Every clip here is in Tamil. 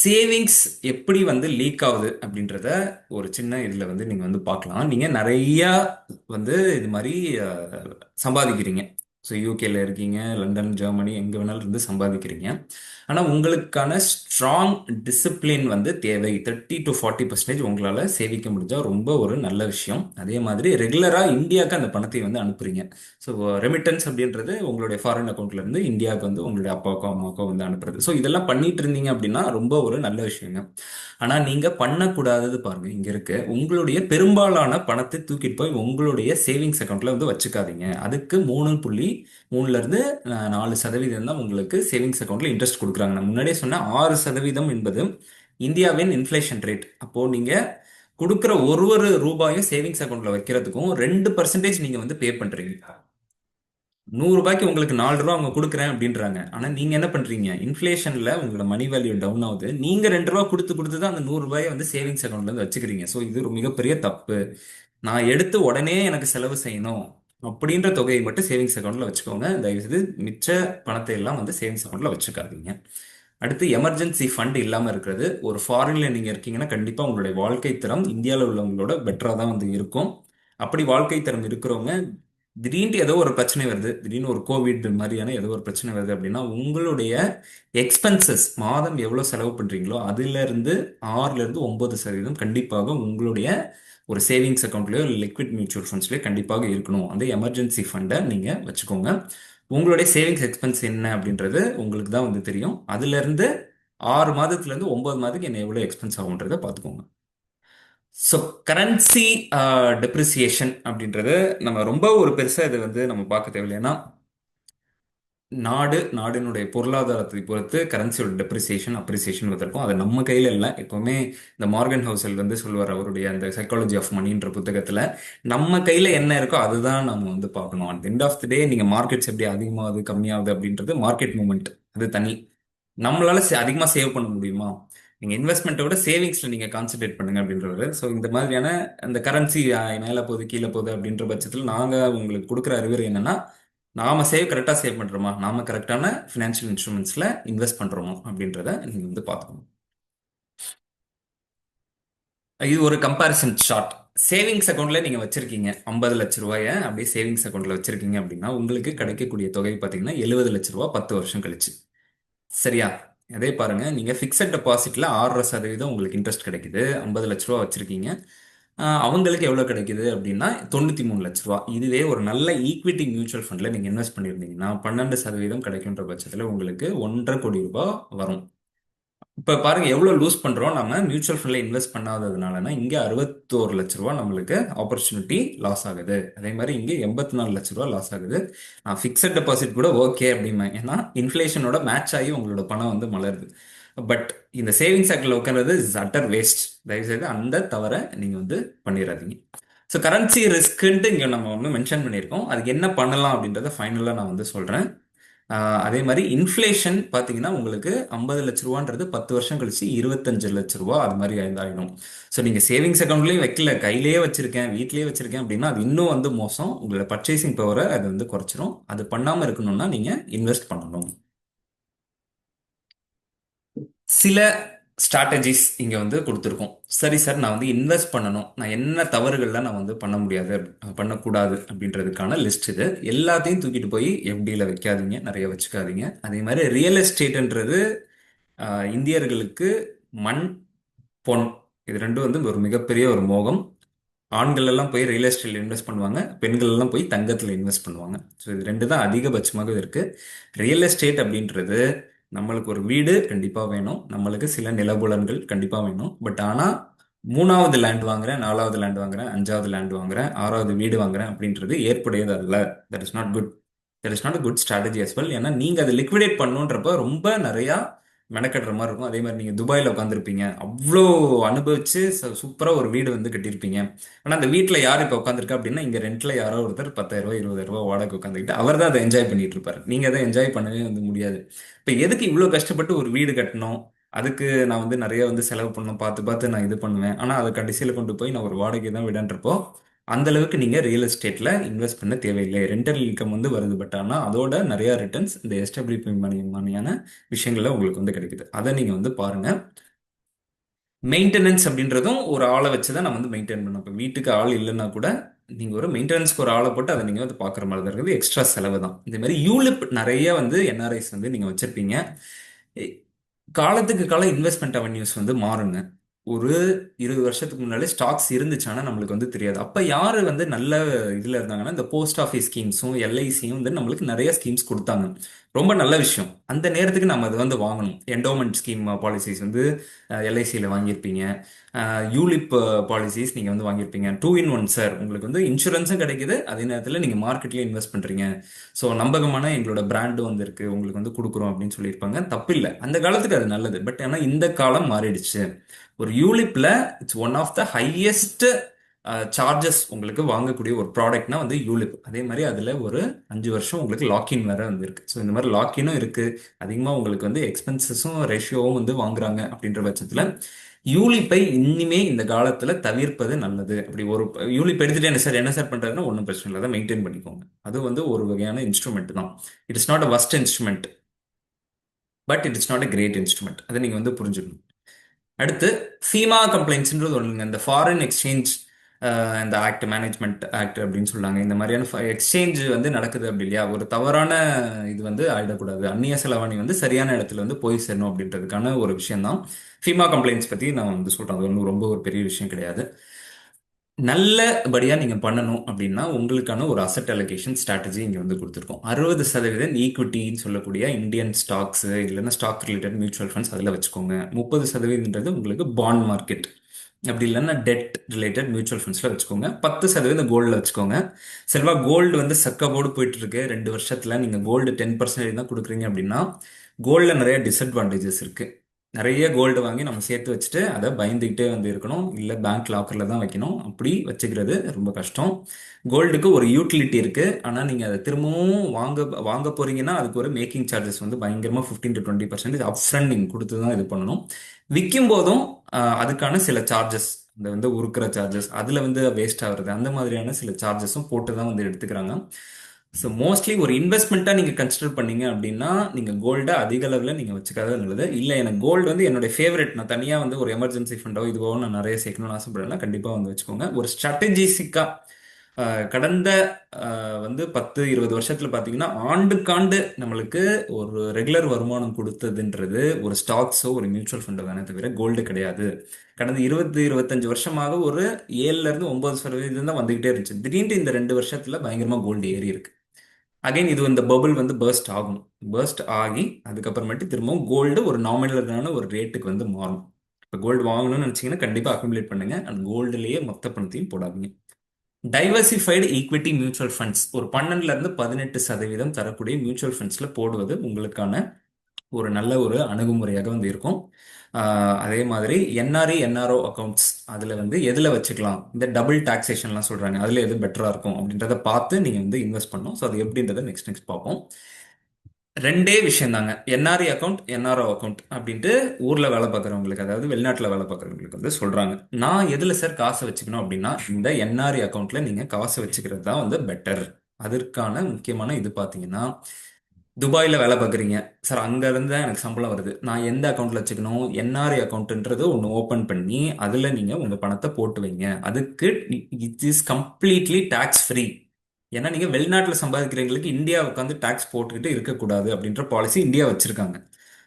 சேவிங்ஸ் எப்படி வந்து லீக் ஆகுது அப்படின்றத ஒரு சின்ன இதில் வந்து நீங்கள் வந்து பார்க்கலாம். நீங்கள் நிறையா வந்து இது மாதிரி சம்பாதிக்கிறீங்க. ஸோ யூகேல இருக்கீங்க, லண்டன், ஜெர்மனி, எங்கே வேணாலும் இருந்து சம்பாதிக்கிறீங்க. ஆனால் உங்களுக்கான ஸ்ட்ராங் டிசிப்ளின் வந்து தேவை. 30 to 40% உங்களால் சேவிக்க முடிஞ்சால் ரொம்ப ஒரு நல்ல விஷயம். அதே மாதிரி ரெகுலராக இந்தியாவுக்கு அந்த பணத்தை வந்து அனுப்புறீங்க. ஸோ ரெமிட்டன்ஸ் அப்படின்றது உங்களுடைய ஃபாரின் அக்கௌண்ட்ல இருந்து இந்தியாவுக்கு வந்து உங்களுடைய அப்பாவுக்கோ அம்மாவுக்கோ வந்து அனுப்புறது. ஸோ இதெல்லாம் பண்ணிட்டு இருந்தீங்க அப்படின்னா ரொம்ப ஒரு நல்ல விஷயங்க. ஆனால் நீங்கள் பண்ணக்கூடாதது பாருங்க இங்கே இருக்கு. உங்களுடைய பெரும்பாலான பணத்தை தூக்கிட்டு போய் உங்களுடைய சேவிங்ஸ் அக்கௌண்ட்ல வந்து வச்சுக்காதீங்க. அதுக்கு 3.3ல இருந்து 4% தான் உங்களுக்கு சேவிங்ஸ் அக்கௌண்ட்ல இன்ட்ரெஸ்ட் கொடுக்குறாங்க. நான் முன்னாடியே சொன்ன 6% என்பது இந்தியாவின் இன்ஃப்ளேஷன் ரேட். அப்போ நீங்க கொடுக்குற ஒரு ரூபாயும் சேவிங்ஸ் அக்கௌண்ட்ல வைக்கிறதுக்கும் 2% நீங்க வந்து பே பண்றீங்க. 100 ரூபாய்க்கு உங்களுக்கு 4 ரூபா அவங்க கொடுக்குறேன் அப்படின்றாங்க. ஆனா நீங்க என்ன பண்றீங்க? இன்ஃப்ளேஷன்ல உங்களோட மணி வேல்யூ டவுன் ஆகுது. நீங்க 2 ரூபா கொடுத்து கொடுத்து தான் அந்த 100 ரூபாயை வந்து சேவிங்ஸ் அக்கௌண்ட்ல இருந்து வச்சுக்கிறீங்க. ஸோ இது ஒரு மிகப்பெரிய தப்பு. நான் எடுத்து உடனே எனக்கு செலவு செய்யணும் அப்படின்ற தொகையை மட்டும் சேவிங்ஸ் அக்கௌண்ட்ல வச்சுக்கோங்க. தயவுசெய்து மிச்ச பணத்தை எல்லாம் வந்து சேவிங்ஸ் அக்கௌண்ட்ல வச்சுக்காதீங்க. அடுத்து எமர்ஜென்சி ஃபண்ட் இல்லாமல் இருக்கிறது. ஒரு ஃபாரின்ல நீங்கள் இருக்கீங்கன்னா கண்டிப்பாக உங்களுடைய வாழ்க்கை தரம் இந்தியாவில் உள்ளவங்களோட பெட்டராக தான் வந்து இருக்கும். அப்படி வாழ்க்கை தரம் இருக்கிறவங்க திடீர்னு ஏதோ ஒரு பிரச்சனை வருது, திடீர்னு ஒரு கோவிட் மாதிரியான ஏதோ ஒரு பிரச்சனை வருது அப்படின்னா உங்களுடைய எக்ஸ்பென்சஸ் மாதம் எவ்வளோ செலவு பண்ணுறீங்களோ அதுலேருந்து 6-9% கண்டிப்பாக உங்களுடைய ஒரு சேவிங்ஸ் அக்கௌண்ட்லயோ இல்லை லிக்விட் மியூச்சுவல் ஃபண்ட்ஸ்லயோ கண்டிப்பாக இருக்கணும். அந்த எமர்ஜென்சி ஃபண்டை நீங்கள் வச்சுக்கோங்க. உங்களுடைய சேவிங்ஸ் எக்ஸ்பென்ஸ் என்ன அப்படின்றது உங்களுக்கு தான் வந்து தெரியும். அதுல இருந்து 6 மாதத்துல இருந்து 9 மாதத்துக்கு என்ன எவ்வளவு எக்ஸ்பென்ஸ் ஆகுன்றதை பார்த்துக்கோங்க. ஸோ கரன்சி டெப்ரிசியேஷன் அப்படின்றது நம்ம ரொம்ப ஒரு பெருசா இதை வந்து நம்ம பார்க்க தேவையில்லை. ஏன்னா நாடினுடைய பொருளாதாரத்தை பொறுத்து கரன்சியோட டெப்ரிசியேஷன் அப்ரிசியேஷன் இருக்கும். அது நம்ம கையில இல்லை. எப்பவுமே இந்த மார்கன் ஹவுசல் வந்து சொல்லுவார் அவருடைய அந்த சைக்காலஜி ஆஃப் மணின்ற புத்தகத்துல, நம்ம கையில என்ன இருக்கோ அதுதான் நம்ம வந்து பார்க்கணும். அட் எண்ட் ஆஃப் த டே நீங்க மார்க்கெட்ஸ் எப்படி அதிகமாகுது கம்மியாகுது அப்படின்றது மார்க்கெட் மூவ்மெண்ட், அது தனி. நம்மளால அதிகமா சேவ் பண்ண முடியுமா? நீங்க இன்வெஸ்ட்மெண்ட்டை விட சேவிங்ஸ்ல நீங்க கான்சென்ட்ரேட் பண்ணுங்க அப்படின்றது. ஸோ இந்த மாதிரியான அந்த கரன்சி மேல போகுது கீழே போகுது அப்படின்ற பட்சத்தில் நாங்க உங்களுக்கு கொடுக்குற அறிவுரை என்னன்னா, நாம கரெக்டாக சேவ் பண்றோமா, நாம கரெக்டான ஃபினான்ஷியல் இன்ஸ்ட்ருமெண்ட்ஸ்ல இன்வெஸ்ட் பண்றோமா அப்படின்றத நீங்க வந்து பார்த்துக்கணும். இது ஒரு கம்பாரிசன் சார்ட். சேவிங்ஸ் அக்கௌண்ட்ல நீங்க வச்சிருக்கீங்க 50 லட்ச ரூபாய அப்படியே சேவிங்ஸ் அக்கௌண்ட்ல வச்சிருக்கீங்க அப்படின்னா உங்களுக்கு கிடைக்கக்கூடிய தொகை பார்த்தீங்கன்னா 70 லட்ச ரூபாய் 10 வருஷம் கழிச்சு. சரியா? அதே பாருங்க, நீங்க ஃபிக்ஸட் டெபாசிட்ல 6% உங்களுக்கு இன்ட்ரெஸ்ட் கிடைக்குது. 50 லட்ச ரூபா வச்சிருக்கீங்க. அவங்களுக்கு எவ்வளவு கிடைக்குது அப்படின்னா 93 லட்ச ரூபா. இதுவே ஒரு நல்ல ஈக்விட்டி மியூச்சுவல் ஃபண்ட்ல நீங்க இன்வெஸ்ட் பண்ணியிருந்தீங்கன்னா 12% கிடைக்குன்ற பட்சத்துல உங்களுக்கு 1,50,00,000 ரூபாய் வரும். இப்ப பாருங்க எவ்வளவு லூஸ் பண்றோம் நம்ம மியூச்சுவல் ஃபண்ட்ல இன்வெஸ்ட் பண்ணாததுனாலனா. இங்க 61 லட்ச ரூபாய் நம்மளுக்கு ஆப்பர்ச்சுனிட்டி லாஸ் ஆகுது. அதே மாதிரி இங்க 84 லட்ச ரூபாய் லாஸ் ஆகுது. நான் ஃபிக்ஸட் டெபாசிட் கூட ஓகே அப்படிமே, ஏன்னா இன்ஃபிளேஷனோட மேட்ச் ஆகி உங்களோட பணம் வந்து மலருது. பட் இந்த சேவிங்ஸ் அக்கௌண்ட்ல உட்கார்றது இஸ் அட்டர் வேஸ்ட். தயவுசெய்து அந்த தவிர நீங்க வந்து பண்ணிடாதீங்க. ஸோ கரன்சி ரிஸ்க்குன்ட்டு இங்கே நம்ம ஒன்று மென்ஷன் பண்ணியிருக்கோம். அதுக்கு என்ன பண்ணலாம் அப்படின்றத ஃபைனலாக நான் வந்து சொல்கிறேன். அதே மாதிரி இன்ஃப்ளேஷன் பார்த்தீங்கன்னா உங்களுக்கு 50 லட்ச ரூபான்றது 10 வருஷம் கழிச்சு 25 லட்ச ரூபா அது மாதிரி ஆயிடும். ஸோ நீங்கள் சேவிங்ஸ் அக்கௌண்ட்லேயும் வைக்கல, கையிலேயே வச்சிருக்கேன், வீட்லேயே வச்சிருக்கேன் அப்படின்னா அது இன்னும் வந்து மோசம். உங்களோட பர்ச்சேசிங் பவரை அது வந்து குறைச்சிரும். அது பண்ணாமல் இருக்கணும்னா நீங்கள் இன்வெஸ்ட் பண்ணணும். சில ஸ்ட்ராட்டஜிஸ் இங்கே வந்து கொடுத்துருக்கோம். சரி சார், நான் வந்து இன்வெஸ்ட் பண்ணணும், நான் என்ன தவறுகள்லாம் நான் வந்து பண்ண முடியாது பண்ணக்கூடாது அப்படின்றதுக்கான லிஸ்ட் இது. எல்லாத்தையும் தூக்கிட்டு போய் எஃப்டியில் வைக்காதீங்க, நிறைய வச்சுக்காதீங்க. அதே மாதிரி ரியல் எஸ்டேட்ன்றது இந்தியர்களுக்கு மண், பொன், இது ரெண்டும் வந்து ஒரு மிகப்பெரிய ஒரு மோகம். ஆண்கள் எல்லாம் போய் ரியல் எஸ்டேட்ல இன்வெஸ்ட் பண்ணுவாங்க, பெண்கள் எல்லாம் போய் தங்கத்தில் இன்வெஸ்ட் பண்ணுவாங்க. ஸோ இது ரெண்டு தான் அதிகபட்சமாக இருக்கு. ரியல் எஸ்டேட் அப்படின்றது நம்மளுக்கு ஒரு வீடு கண்டிப்பாக வேணும், நம்மளுக்கு சில நிலபுலன்கள் கண்டிப்பாக வேணும். பட் ஆனால் 3வது லேண்ட் வாங்குறேன், 4வது லேண்ட் வாங்குறேன், 5வது லேண்ட் வாங்குறேன், 6வது வீடு வாங்குறேன் அப்படின்றது ஏற்புடையது அல்ல. That is not good. That is not a good strategy as well. ஏன்னா நீங்க அதை லிக்விடேட் பண்ணுன்றப்ப ரொம்ப நிறையா மெனக்கட்டுற மாதிரி இருக்கும். அதே மாதிரி நீங்க துபாயில உட்காந்துருப்பீங்க, அவ்வளோ அனுபவிச்சு சூப்பரா ஒரு வீடு வந்து கட்டியிருப்பீங்க. ஆனா அந்த வீட்டில் யார் இப்போ உட்காந்துருக்கா அப்படின்னா இங்க ரெண்ட்ல யாரோ ஒருத்தர் 10,000 20,000 வாடகை உட்காந்துக்கிட்டு அவர் தான் அதை என்ஜாய் பண்ணிட்டு இருப்பாரு. நீங்க அதை என்ஜாய் பண்ணவே வந்து முடியாது. இப்போ எதுக்கு இவ்வளோ கஷ்டப்பட்டு ஒரு வீடு கட்டணும், அதுக்கு நான் வந்து நிறைய வந்து செலவு பண்ணணும், பார்த்து பார்த்து நான் இது பண்ணுவேன், ஆனால் அதை கடைசியில் கொண்டு போய் நான் ஒரு வாடகை தான் விடன்றப்போ அந்த அளவுக்கு நீங்க ரியல் எஸ்டேட்ல இன்வெஸ்ட் பண்ண தேவையில்லை. ரெண்டல் இன்கம் வந்து வருது, பட் ஆனால் அதோட நிறைய ரிட்டர்ன்ஸ் இந்த எஸ்டபிலிட்டி மாதிரியான விஷயங்கள்ல உங்களுக்கு வந்து கிடைக்குது. அதை நீங்க வந்து பாருங்க. மெயின்டெனன்ஸ் அப்படின்றதும் ஒரு ஆளை வச்சு தான் நம்ம வந்து மெயின்டைன் பண்ணணும். இப்போ வீட்டுக்கு ஆள் இல்லைன்னா கூட நீங்கள் ஒரு மெயின்டெனன்ஸ்க்கு ஒரு ஆளை போட்டு அதை நீங்கள் வந்து பார்க்குற மாதிரி தான் இருக்குது. எக்ஸ்ட்ரா செலவு தான். இந்த மாதிரி யூலிப் நிறைய வந்து என்ஆர்ஐஸ் வந்து நீங்கள் வச்சிருப்பீங்க. காலத்துக்கு காலம் இன்வெஸ்ட்மெண்ட் அவென்யூஸ் வந்து மாறுங்க. ஒரு 20 வருஷத்துக்கு முன்னாலே ஸ்டாக்ஸ் இருந்துச்சானா நம்மளுக்கு வந்து தெரியாது. அப்ப யாரு வந்து நல்ல இதுல இருந்தாங்கன்னா, இந்த போஸ்ட் ஆஃபீஸ் ஸ்கீம்ஸும் எல்ஐசியும் வந்து நம்மளுக்கு நிறைய ஸ்கீம்ஸ் கொடுத்தாங்க. ரொம்ப நல்ல விஷயம். அந்த நேரத்துக்கு நம்ம அதை வந்து வாங்கணும். என்டோமெண்ட் ஸ்கீம் பாலிசிஸ் வந்து எல்ஐசியில் வாங்கியிருப்பீங்க. யூலிப் பாலிசிஸ் நீங்கள் வந்து வாங்கியிருப்பீங்க. டூ இன் ஒன் சார், உங்களுக்கு வந்து இன்சூரன்ஸும் கிடைக்குது, அதே நேரத்தில் நீங்கள் மார்க்கெட்லேயே இன்வெஸ்ட் பண்ணுறீங்க. ஸோ நம்பகமான எங்களோட பிராண்டும் வந்து இருக்கு, உங்களுக்கு வந்து கொடுக்குறோம் அப்படின்னு சொல்லியிருப்பாங்க. தப்பில்லை, அந்த காலத்துக்கு அது நல்லது. பட் ஆனால் இந்த காலம் மாறிடுச்சு. ஒரு யூலிப்ல it's one of the highest charges உங்களுக்கு வாங்கக்கூடிய ஒரு ப்ராடக்ட்னா வந்து யூலிப். அதே மாதிரி அதில் ஒரு 5 வருஷம் உங்களுக்கு லாக்இன் வேற வந்து இருக்கு. ஸோ இந்த மாதிரி லாக்இனும் இருக்கு. அதிகமாக உங்களுக்கு வந்து எக்ஸ்பென்சஸும் ரேஷியோவும் வந்து வாங்குறாங்க. அப்படின்ற பட்சத்தில் யூலிப்பை இனிமே இந்த காலத்தில் தவிர்ப்பது நல்லது. அப்படி ஒரு யூலிப் எடுத்துட்டு என்ன சார் பண்றதுன்னா ஒன்றும் பிரச்சனை இல்லை, அதை மெயின்டைன் பண்ணிக்கோங்க. அது வந்து ஒரு வகையான இன்ஸ்ட்ருமெண்ட் தான். It is not a worst instrument, but it is not a great instrument. அதை நீங்கள் வந்து புரிஞ்சுக்கணும். அடுத்து ஃபீமா கம்ப்ளைண்ட்ஸ்ன்றது ஒன்றுங்க. இந்த ஃபாரின் எக்ஸ்சேஞ்ச் இந்த ஆக்ட், மேனேஜ்மெண்ட் ஆக்ட் அப்படின்னு சொல்றாங்க. இந்த மாதிரியான எக்ஸ்சேஞ்ச் வந்து நடக்குது அப்படி இல்லையா, ஒரு தவறான இது வந்து ஆயிடக்கூடாது. அந்நிய செலவாணி வந்து சரியான இடத்துல வந்து போய் சேரணும் அப்படின்றதுக்கான ஒரு விஷயம் தான் ஃபீமா கம்ப்ளைண்ட்ஸ் பத்தி நான் வந்து சொல்றேன். அது ஒன்றும் ரொம்ப ஒரு பெரிய விஷயம் கிடையாது. நல்லபடியா நீங்க பண்ணணும் அப்படின்னா உங்களுக்கான ஒரு அசெட் அலோகேஷன் ஸ்ட்ராட்டஜி இங்க வந்து கொடுத்துருக்கோம். 60% ஈக்விட்டின்னு சொல்லக்கூடிய இந்தியன் ஸ்டாக்ஸ் இல்லைன்னா ஸ்டாக் ரிலேட்டட் மியூச்சுவல் ஃபண்ட்ஸ் அதில் வச்சுக்கோங்க. 30%ன்றது உங்களுக்கு பாண்ட் மார்க்கெட், அப்படி இல்லைன்னா டெட் ரிலேட்டட் மியூச்சுவல் ஃபண்ட்ஸ்ல வச்சுக்கோங்க. 10% கோல்டில் வச்சுக்கோங்க. செல்வா கோல்டு வந்து சக்கபோடு போயிட்டு இருக்கு. 2 வருஷத்துல நீங்க கோல்டு 10% தான் கொடுக்குறீங்க அப்படின்னா கோல்டில் நிறைய டிஸ்அட்வான்டேஜஸ் இருக்கு. நிறைய கோல்டு வாங்கி நம்ம சேர்த்து வச்சுட்டு அதை பயந்துக்கிட்டே வந்து இருக்கணும், இல்லை பேங்க் லாக்கரில் தான் வைக்கணும். அப்படி வச்சுக்கிறது ரொம்ப கஷ்டம். கோல்டுக்கு ஒரு யூட்டிலிட்டி இருக்கு, ஆனால் நீங்கள் அதை திரும்பவும் வாங்க வாங்க போறீங்கன்னா அதுக்கு ஒரு மேக்கிங் சார்ஜஸ் வந்து பயங்கரமாக 15 to 20% அப் ஃப்ரண்ட் நீங்கள் கொடுத்து தான் இது பண்ணணும். விற்கும் போதும் அதுக்கான சில சார்ஜஸ், இந்த வந்து உருக்குற சார்ஜஸ், அதில் வந்து வேஸ்ட் ஆகுறது, அந்த மாதிரியான சில சார்ஜஸும் போட்டு தான் வந்து எடுத்துக்கிறாங்க. ஸோ மோஸ்ட்லி ஒரு இன்வெஸ்ட்மெண்ட்டாக நீங்கள் கன்சிடர் பண்ணீங்க அப்படின்னா நீங்கள் கோல்டை அதிக அளவில் நீங்கள் வச்சுக்காத நல்லது. இல்லை எனக்கு கோல்டு வந்து என்னுடைய ஃபேவரட், நான் தனியாக வந்து ஒரு எமர்ஜென்சி ஃபண்டோ இதுவோ நான் நிறைய சேர்க்கணும்னு ஆசைப்படுறேன்னா கண்டிப்பாக வந்து வச்சுக்கோங்க. ஒரு ஸ்ட்ராட்டஜிசிக்காக கடந்த வந்து 10-20 வருஷத்தில் பார்த்தீங்கன்னா ஆண்டுக்காண்டு நம்மளுக்கு ஒரு ரெகுலர் வருமானம் கொடுத்ததுன்றது ஒரு ஸ்டாக்ஸோ ஒரு மியூச்சுவல் ஃபண்டோ தானே தவிர கோல்டு கிடையாது. கடந்த 20-25 வருஷமாக ஒரு 7-9% தான் வந்துகிட்டே இருந்துச்சு. திடீர்னு இந்த 2 வருஷத்துல பயங்கரமா கோல்டு ஏறி இருக்கு. அகைன் இது இந்த பபுள் வந்து பர்ஸ்ட் ஆகும். பர்ஸ்ட் ஆகி அதுக்கப்புறமேட்டு திரும்பவும் கோல்டு ஒரு நாமினலான ஒரு ரேட்டுக்கு வந்து மாறும். இப்போ கோல்டு வாங்கணும்னு நினச்சிங்கன்னா கண்டிப்பாக அக்குமுலேட் பண்ணுங்க. அந்த கோல்டுலேயே மொத்த பணத்தையும் போடாதீங்க. டைவர்சிஃபைடு ஈக்விட்டி மியூச்சுவல் ஃபண்ட்ஸ் ஒரு 12-18% தரக்கூடிய மியூச்சுவல் ஃபண்ட்ஸில் போடுவது உங்களுக்கான ஒரு நல்ல ஒரு அணுகுமுறையாக வந்து இருக்கும். அதே மாதிரி என்ஆர்இ என்ஆர்ஓ அக்கௌண்ட்ஸ் அதில் வந்து எதில் வச்சுக்கலாம், இந்த டபுள் டாக்ஸேஷன்லாம் சொல்கிறாங்க, அதில் எது பெட்டராக இருக்கும் அப்படின்றத பார்த்து நீங்கள் வந்து இன்வெஸ்ட் பண்ணணும். ஸோ அது எப்படின்றத நெக்ஸ்ட் நெக்ஸ்ட் பார்ப்போம். ரெண்டே விஷயம் தாங்க, என்ஆர்இ அக்கௌண்ட் என்ஆர்ஓ அக்கௌண்ட் அப்படின்ட்டு ஊரில் வேலை பார்க்குறவங்களுக்கு, அதாவது வெளிநாட்டில் வேலை பார்க்குறவங்களுக்கு வந்து சொல்கிறாங்க. நான் எதில் சார் காசை வச்சுக்கணும் அப்படின்னா இந்த என்ஆர்இ அக்கௌண்ட்டில் நீங்கள் காசை வச்சுக்கிறது தான் வந்து பெட்டர். அதற்கான முக்கியமான இது பார்த்தீங்கன்னா, துபாயில் வேலை பார்க்குறீங்க சார், அங்கேருந்து தான் எனக்கு சம்பளம் வருது, நான் எந்த அக்கௌண்ட்டில் வச்சுக்கணும், என்ஆர்ஐ அக்கௌண்ட்டுன்றது ஒன்று ஓப்பன் பண்ணி அதில் நீங்கள் உங்கள் பணத்தை போட்டு வைங்க. அதுக்கு it is completely tax free. ஏன்னா நீங்கள் வெளிநாட்டில் சம்பாதிக்கிறவங்களுக்கு இந்தியா உட்காந்து டேக்ஸ் போட்டுக்கிட்டு இருக்கக்கூடாது அப்படின்ற பாலிசி இந்தியா வச்சுருக்காங்க.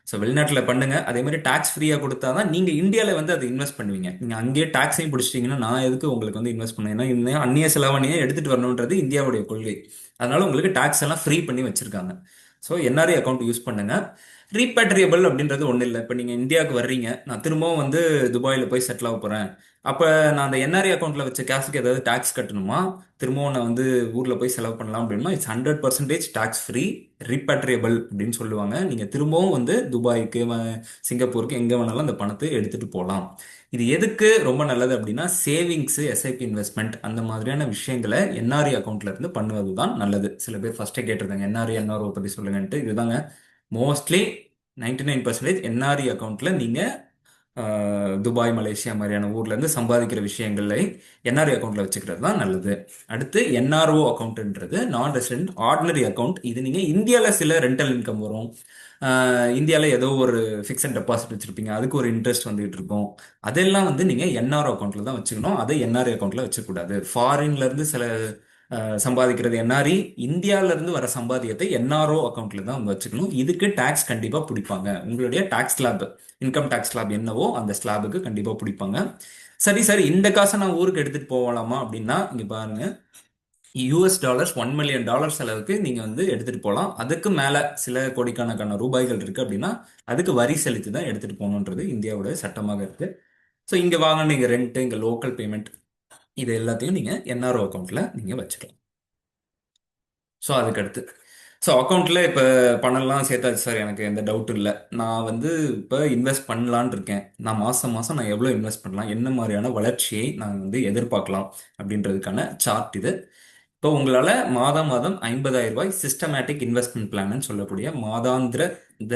ஸோ வெளிநாட்டில் பண்ணுங்க. அதே மாதிரி டேக்ஸ் ஃப்ரீயாக கொடுத்தா தான் நீங்கள் இந்தியாவில் வந்து அதை இன்வெஸ்ட் பண்ணுவீங்க. நீங்கள் அங்கேயே டேக்ஸையும் பிடிச்சிட்டிங்கன்னா நான் எதுக்கு உங்களுக்கு வந்து இன்வெஸ்ட் பண்ணேன்? ஏன்னா இன்னும் அந்நிய செலவணியை எடுத்துகிட்டு வரணுன்றது இந்தியாவுடைய கொள்கை. அதனால உங்களுக்கு டேக்ஸ் எல்லாம் ஃப்ரீ பண்ணி வச்சுருக்காங்க. ஸோ என்ஆர்ஐ அக்கௌண்ட் யூஸ் பண்ணுங்க. ரீபேட்ரியபிள் அப்படின்றது ஒன்றும் இல்லை. இப்போ நீங்கள் இந்தியாவுக்கு வர்றீங்க, நான் திரும்பவும் வந்து துபாயில் போய் செட்டில் ஆக போகிறேன், அப்போ நான் அந்த என்ஆர்ஐ அக்கௌண்ட்டில் வச்ச கேஷுக்கு ஏதாவது டேக்ஸ் கட்டணுமா? திரும்பவும் நான் வந்து ஊரில் போய் செலவு பண்ணலாம் அப்படின்னா இட்ஸ் 100% டேக்ஸ் ஃப்ரீ, ரீபேட்ரியபிள் அப்படின்னு சொல்லுவாங்க. நீங்கள் திரும்பவும் வந்து துபாய்க்கு சிங்கப்பூருக்கு எங்கே வேணாலும் அந்த பணத்தை எடுத்துகிட்டு போகலாம். இது எதுக்கு ரொம்ப நல்லது அப்படின்னா சேவிங்ஸு, எஸ்ஐபி இன்வெஸ்ட்மெண்ட் அந்த மாதிரியான விஷயங்களை என்ஆர்இ அக்கௌண்ட்ல இருந்து பண்ணுவது தான் நல்லது. சில பேர் ஃபர்ஸ்டே கேட்டிருந்தாங்க என்ஆர்இ என்ஆர்ஓ பற்றி சொல்லுங்கன்ட்டு. இதுதாங்க மோஸ்ட்லி 99% என்ஆர்இ அக்கௌண்ட்ல நீங்கள் துபாய், மலேசியா மாதிரியான ஊர்ல இருந்து சம்பாதிக்கிற விஷயங்களை என்ஆர்ஐ அக்கௌண்ட்ல வச்சுக்கிறது தான் நல்லது. அடுத்து என்ஆர்ஓ அக்கௌண்ட்ன்றது நான் ரெசிடென்ட் ஆர்டினரி அக்கௌண்ட். இது நீங்க இந்தியாவில் சில ரெண்டல் இன்கம் வரும். இந்தியாவில் ஏதோ ஒரு ஃபிக்ஸட் டெபாசிட் வச்சிருப்பீங்க, அதுக்கு ஒரு இன்ட்ரெஸ்ட் வந்துகிட்டு இருக்கும். அதெல்லாம் வந்து நீங்க என்ஆர்ஓ அக்கௌண்ட்ல தான் வச்சுக்கணும். அதை என்ஆர்ஐ அக்கௌண்ட்ல வச்சுக்கூடாது. ஃபாரின்ல இருந்து சில சம்பாதிக்கிறது என்ஆர்இ, இந்தியால இருந்து வர சம்பாதியத்தை என்ஆர்ஓ அக்கௌண்ட்ல தான் வந்து வச்சுக்கணும். இதுக்கு டாக்ஸ் கண்டிப்பா பிடிப்பாங்க. உங்களுடைய tax slab, income tax slab என்னவோ அந்த ஸ்லாபுக்கு கண்டிப்பா பிடிப்பாங்க. சரி சார், இந்த காசை நான் ஊருக்கு எடுத்துட்டு போகலாமா அப்படின்னா, இங்க பாருங்க, US$ 1 மில்லியன் அளவுக்கு நீங்க வந்து எடுத்துட்டு போகலாம். அதுக்கு மேல சில கோடிக்கணக்கான ரூபாய்கள் இருக்கு அப்படின்னா அதுக்கு வரி செலுத்தி தான் எடுத்துட்டு போகணுன்றது இந்தியாவோட சட்டமாக இருக்கு. ஸோ இங்க வாங்க, நீங்க ரெண்ட், இங்க லோக்கல் பேமெண்ட், இது எல்லாத்தையும் நீங்க என்ஆர்ஓ அக்கௌண்ட்ல நீங்க வச்சுக்கலாம். ஸோ அதுக்கடுத்து, ஸோ அக்கௌண்ட்டில் இப்போ பணம்லாம் சேர்த்தாச்சு சார், எனக்கு எந்த டவுட்டும் இல்லை. நான் வந்து இப்போ இன்வெஸ்ட் பண்ணலான்னு இருக்கேன். நான் மாதம் மாதம் நான் எவ்வளோ இன்வெஸ்ட் பண்ணலாம், என்ன மாதிரியான வளர்ச்சியை நான் வந்து எதிர்பார்க்கலாம் அப்படின்றதுக்கான சார்ட் இது. இப்போ உங்களால் மாதம் மாதம் 50,000 ரூபாய் சிஸ்டமேட்டிக் இன்வெஸ்ட்மெண்ட் பிளான்னு சொல்லக்கூடிய மாதாந்திர இந்த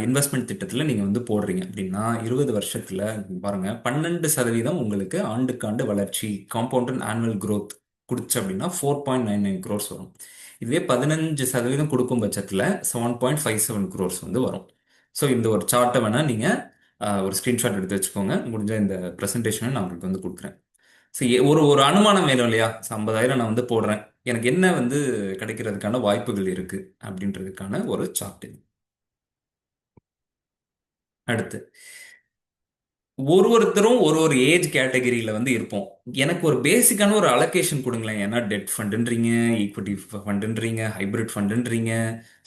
இன்வெஸ்ட்மெண்ட் திட்டத்தில் நீங்கள் வந்து போடுறீங்க அப்படின்னா 20 வருஷத்தில் பாருங்கள் 12% உங்களுக்கு ஆண்டுக்காண்டு வளர்ச்சி, காம்பவுண்டட் ஆனுவல் growth கொடுச்சு அப்படின்னா 4.99 crores வரும். இதுவே 15% கொடுக்கும் பட்சத்தில் 7.57 crores வந்து வரும். ஸோ இந்த ஒரு சார்ட்டை வேணால் நீங்கள் ஒரு ஸ்க்ரீன்ஷாட் எடுத்து வச்சுக்கோங்க. முடிஞ்ச இந்த ப்ரெசன்டேஷனை நான் உங்களுக்கு வந்து கொடுக்குறேன். சரி, ஒரு ஒரு அனுமானம் வேணும் இல்லையா? 50,000 நான் வந்து போடுறேன், எனக்கு என்ன வந்து கிடைக்கிறதுக்கான வாய்ப்புகள் இருக்கு அப்படின்றதுக்கான ஒரு சார்ட் இது. அடுத்து, ஒருத்தரும் ஒரு ஒரு ஏஜ் கேட்டகரியில வந்து இருப்போம். எனக்கு ஒரு பேசிக்கான ஒரு அலோகேஷன் கொடுங்களேன். ஏன்னா டெட் ஃபண்டுன்றீங்க, ஈக்விட்டி ஃபண்டுன்றீங்க, ஹைபிரிட் ஃபண்டுன்றீங்க,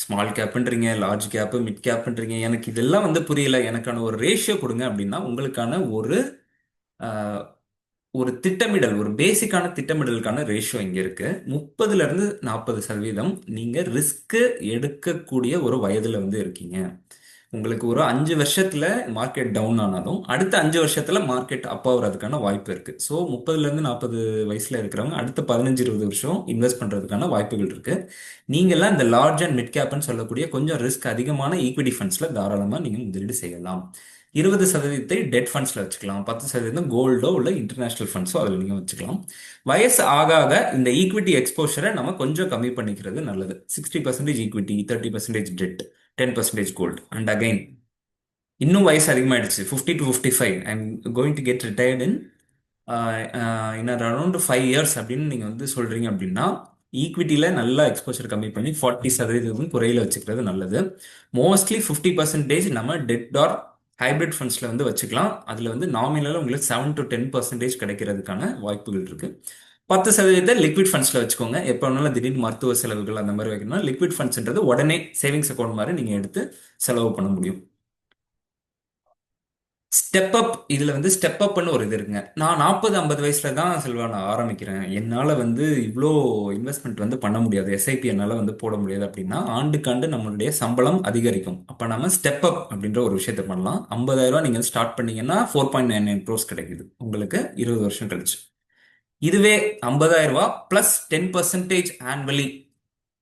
ஸ்மால் கேப்ன்றீங்க, லார்ஜ் கேப், மிட் கேப்ன்றீங்க. எனக்கு இதெல்லாம் வந்து புரியல, எனக்கான ஒரு ரேஷியோ கொடுங்க அப்படின்னா உங்களுக்கான ஒரு ஒரு திட்டமிடல், ஒரு பேசிக்கான திட்டமிடலுக்கான ரேஷியோ இங்க இருக்கு. 30% 40% நீங்க ரிஸ்க் எடுக்கக்கூடிய ஒரு வயதுல வந்து இருக்கீங்க. உங்களுக்கு ஒரு 5 வருஷத்துல மார்க்கெட் டவுன் ஆனாலும் அடுத்த 5 வருஷத்துல மார்க்கெட் அப் ஆகுறதுக்கான வாய்ப்பு இருக்கு. ஸோ 30 to 40 வயசுல இருக்கிறவங்க அடுத்த 15 20 வருஷம் இன்வெஸ்ட் பண்றதுக்கான வாய்ப்புகள் இருக்கு. நீங்கெல்லாம் இந்த லார்ஜ் அண்ட் மிட் கேப்னு சொல்லக்கூடிய கொஞ்சம் ரிஸ்க் அதிகமான ஈக்விட்டி ஃபண்ட்ஸ்ல தாராளமா நீங்க முதலீடு செய்யலாம். 20% டெட் ஃபண்ட்ஸ்ல வச்சுக்கலாம், 10% கோல்டோ உள்ள இன்டர்நேஷனல் ஃபண்ட்ஸோ அதில் நீங்கள் வச்சுக்கலாம். வயசு ஆக ஆக இந்த ஈக்விட்டி எக்ஸ்போஷரை நம்ம கொஞ்சம் கம்மி பண்ணிக்கிறது நல்லது. 60% equity, 30% debt, 10% gold. And again, இன்னும் வயசு அதிகமாயிடுச்சு, 50 to 55, I'm going to get retired in around 5 years அப்படின்னு நீங்கள் வந்து சொல்கிறீங்க அப்படின்னா ஈக்விட்டியில் நல்லா எக்ஸ்போஷர் கம்மி பண்ணி 40% குறையில வச்சுக்கிறது நல்லது. மோஸ்ட்லி 50% நம்ம டெட் ஆர் ஹைபிரிட் ஃபண்ட்ஸில் வந்து வச்சுக்கலாம். அதில் வந்து நாமினலாக உங்களுக்கு 7 to 10% கிடைக்கிறதுக்கான வாய்ப்புகள் இருக்கு. 10% லிக்விட் ஃபண்ட்ஸில் வச்சுக்கோங்க. எப்போ வேணாலும் திடீர்னு மருத்துவ செலவுகள் அந்த மாதிரி வைக்கணும்னா லிக்விட் ஃபண்ட்ஸ்ன்றது உடனே சேவிங்ஸ் அக்கௌண்ட் மாதிரி நீங்கள் எடுத்து செலவு பண்ண முடியும். ஸ்டெப் அப், இதுல வந்து ஸ்டெப் அப்னு ஒரு இது இருக்குங்க. நான் 40 50 வயசுல தான் செல்வா நான் ஆரம்பிக்கிறேன், என்னால வந்து இவ்வளோ இன்வெஸ்ட்மெண்ட் வந்து பண்ண முடியாது, எஸ்ஐபி என்னால வந்து போட முடியாது அப்படின்னா ஆண்டுக்காண்டு நம்மளுடைய சம்பளம் அதிகரிக்கும். அப்ப நம்ம ஸ்டெப் அப் அப்படின்ற ஒரு விஷயத்த பண்ணலாம். 50,000 நீங்க ஸ்டார்ட் பண்ணீங்கன்னா 4.99 crores கிடைக்குது உங்களுக்கு 20 வருஷம் கழிச்சு. இதுவே 50,000 பிளஸ் 10% ஆனுவலி,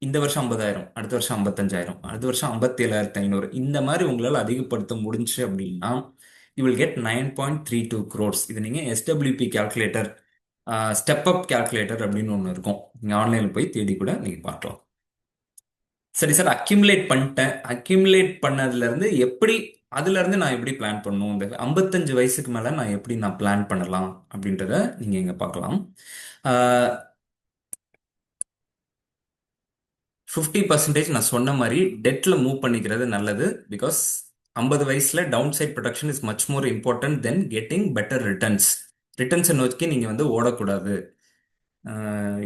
இந்த வருஷம் 50,000, அடுத்த வருஷம் 55,000, அடுத்த வருஷம் 57,500, இந்த மாதிரி உங்களால் அதிகப்படுத்த முடிஞ்சு அப்படின்னா யூ வில் கெட் 9.32 crores. இது நீங்கள் SWP calculator, step up calculator அப்படின்னு ஒன்று இருக்கும், நீங்கள் ஆன்லைனில் போய் தேடி கூட நீங்கள் பார்க்கலாம். சரி சார், அக்யூமுலேட் பண்ணிட்டேன், அக்யூமுலேட் பண்ணதுலேருந்து எப்படி, அதுலேருந்து நான் எப்படி பிளான் பண்ணணும், இந்த 55 வயசுக்கு மேலே நான் எப்படி நான் பிளான் பண்ணலாம் அப்படின்றத நீங்கள் இங்கே பார்க்கலாம். 50% நான் சொன்ன மாதிரி டெட்ல மூவ் பண்ணிக்கிறது நல்லது. பிகாஸ் 50 வயசுல downside protection is much more important then getting better returns. ரிட்டர்ன்ஸை நோக்கி நீங்க வந்து ஓடக்கூடாது.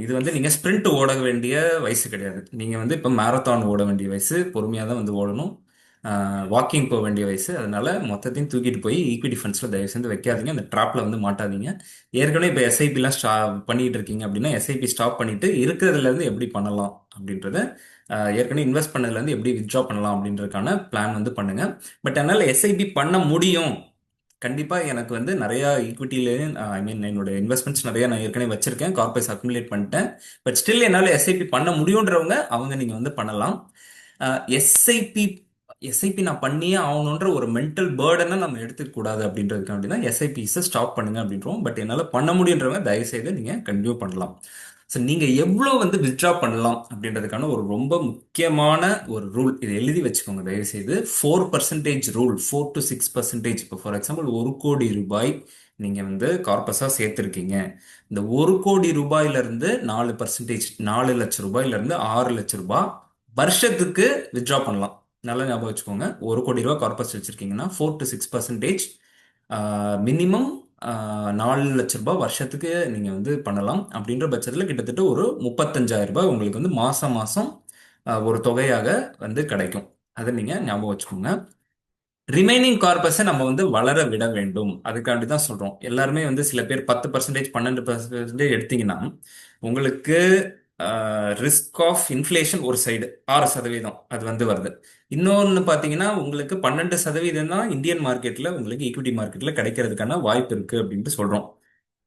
இது வந்து நீங்க ஸ்ப்ரிண்ட் ஓட வேண்டிய வயசு கிடையாது. நீங்க வந்து இப்போ மேரத்தான் ஓட வேண்டிய வயசு, பொறுமையாக தான் வந்து ஓடணும். வாக்கிங் போக வேண்டிய வயசு. அதனால மொத்தத்தையும் தூக்கிட்டு போய் ஈக்விட்டி ஃபண்ட்ஸில் தயவு செஞ்சு வைக்காதீங்க, அந்த ட்ராப்ல வந்து மாட்டாதீங்க. ஏற்கனவே இப்போ எஸ்ஐபிலாம் பண்ணிட்டு இருக்கீங்க அப்படின்னா எஸ்ஐபி ஸ்டாப் பண்ணிட்டு இருக்கிறதுல இருந்து எப்படி பண்ணலாம் அப்படின்றத, ஏற்கனவே இன்வெஸ்ட் பண்ணதுலேருந்து எப்படி வித்ட்ரா பண்ணலாம் அப்படின்றதுக்கான பிளான் வந்து பண்ணுங்க. பட் என்னால் எஸ்ஐபி பண்ண முடியும், கண்டிப்பாக எனக்கு வந்து நிறையா ஈக்விட்டிலேயே, ஐ மீன் என்னோட இன்வெஸ்ட்மெண்ட்ஸ் நிறையா நான் ஏற்கனவே வச்சிருக்கேன், கார்பஸ் அக்குமுலேட் பண்ணிட்டேன், பட் ஸ்டில் என்னால் எஸ்ஐபி பண்ண முடியுன்றவங்க அவங்க நீங்கள் வந்து பண்ணலாம். எஸ்ஐபி எஸ்ஐபி நான் பண்ணியே ஆகணுன்ற ஒரு மென்டல் பேர்டனை நம்ம எடுத்துக்க கூடாது அப்படின்றதுக்காண்டி தான் எஸ்ஐபிஸை ஸ்டாப் பண்ணுங்க அப்படின்றோம். பட் என்னால் பண்ண முடியுன்றவங்க தயவுசெய்து நீங்கள் கண்டினியூ பண்ணலாம். ஸோ நீங்கள் எவ்வளோ வந்து வித்ட்ரா பண்ணலாம் அப்படின்றதுக்கான ஒரு ரொம்ப முக்கியமான ஒரு ரூல், இதை எழுதி வச்சுக்கோங்க தயவுசெய்து. 4% ரூல், 4 to 6%. இப்போ ஃபார் எக்ஸாம்பிள் 1 கோடி ரூபாய் நீங்கள் வந்து கார்பஸாக சேர்த்துருக்கீங்க. இந்த 1 கோடி ரூபாயிலிருந்து 4%, 4 லட்ச ரூபாயிலிருந்து 6 லட்ச ரூபாய் வருஷத்துக்கு வித்ட்ரா பண்ணலாம். நல்லா ஞாபகம் வச்சுக்கோங்க. 1 கோடி ரூபாய் கார்பஸ் வச்சிருக்கீங்கன்னா 4 to 6% மினிமம் 4 லட்ச ரூபாய் வருஷத்துக்கு நீங்க வந்து பண்ணலாம். அப்படின்ற பட்சத்தில் கிட்டத்தட்ட ஒரு 35,000 ரூபாய் உங்களுக்கு வந்து மாசம் மாசம் ஒரு தொகையாக வந்து கிடைக்கும். அதை நீங்க ஞாபகம் வச்சுக்கோங்க. ரிமைனிங் கார்பஸை நம்ம வந்து வளர விட வேண்டும். அதுக்காண்டி தான் சொல்றோம். எல்லாருமே வந்து சில பேர் 10%, 12% எடுத்தீங்கன்னா உங்களுக்கு ரிஸ்க் ஆஃப் இன்ஃப்ளேஷன் ஒரு சைடு 6% அது வந்து வருது. இன்னொன்று பார்த்தீங்கன்னா உங்களுக்கு 12% தான் இந்தியன் மார்க்கெட்டில் உங்களுக்கு ஈக்விட்டி மார்க்கெட்டில் கிடைக்கிறதுக்கான வாய்ப்பு இருக்குது அப்படின்ட்டு சொல்கிறோம்.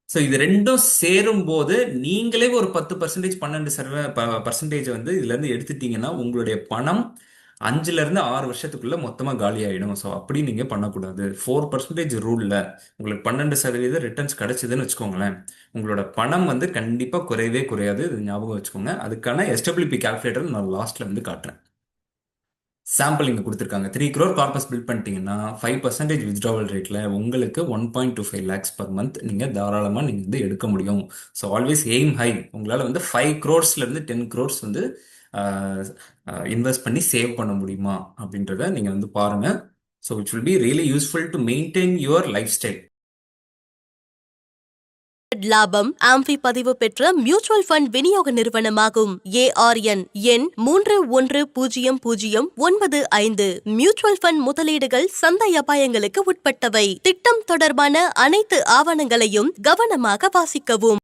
ஸோ இது ரெண்டும் சேரும் போது நீங்களே ஒரு 10%, 12% வந்து இதுலேருந்து எடுத்துட்டீங்கன்னா உங்களுடைய பணம் 5 to 6 வருஷத்துக்குள்ள மொத்தமாக காலி ஆகிடும். ஸோ அப்படி நீங்கள் பண்ணக்கூடாது. 4% ரூலில் உங்களுக்கு 12% ரிட்டர்ன்ஸ் கிடைச்சதுன்னு வச்சுக்கோங்களேன், உங்களோட பணம் வந்து கண்டிப்பாக குறையவே குறையாது. இது ஞாபகம் வச்சுக்கோங்க. அதுக்கான எஸ்டபிள்யூபி கால்குலேட்டர் நான் லாஸ்ட்ல வந்து காட்டுறேன். சாம்பிள் இங்கே கொடுத்துருக்காங்க. 3 crore கார்பஸ் பில்ட் பண்ணிட்டீங்கன்னா 5% வித்ட்ராவல் ரேட்டில் உங்களுக்கு 1.25 lakhs per month நீங்கள் தாராளமாக நீங்கள் வந்து எடுக்க முடியும். So always aim high. உங்களால் வந்து 5 crores-லேருந்து 10 crores வந்து இன்வெஸ்ட் பண்ணி சேவ் பண்ண முடியுமா அப்படின்றத நீங்கள் வந்து பாருங்கள். So it will be really useful to maintain your life style. லாபம் ஆம்பி பதிவு பெற்ற மியூச்சுவல் ஃபண்ட் விநியோக நிறுவனமாகும். ARN எண் 310095. மியூச்சுவல் ஃபண்ட் முதலீடுகள் சந்தை அபாயங்களுக்கு உட்பட்டவை. திட்டம் தொடர்பான அனைத்து ஆவணங்களையும் கவனமாக வாசிக்கவும்.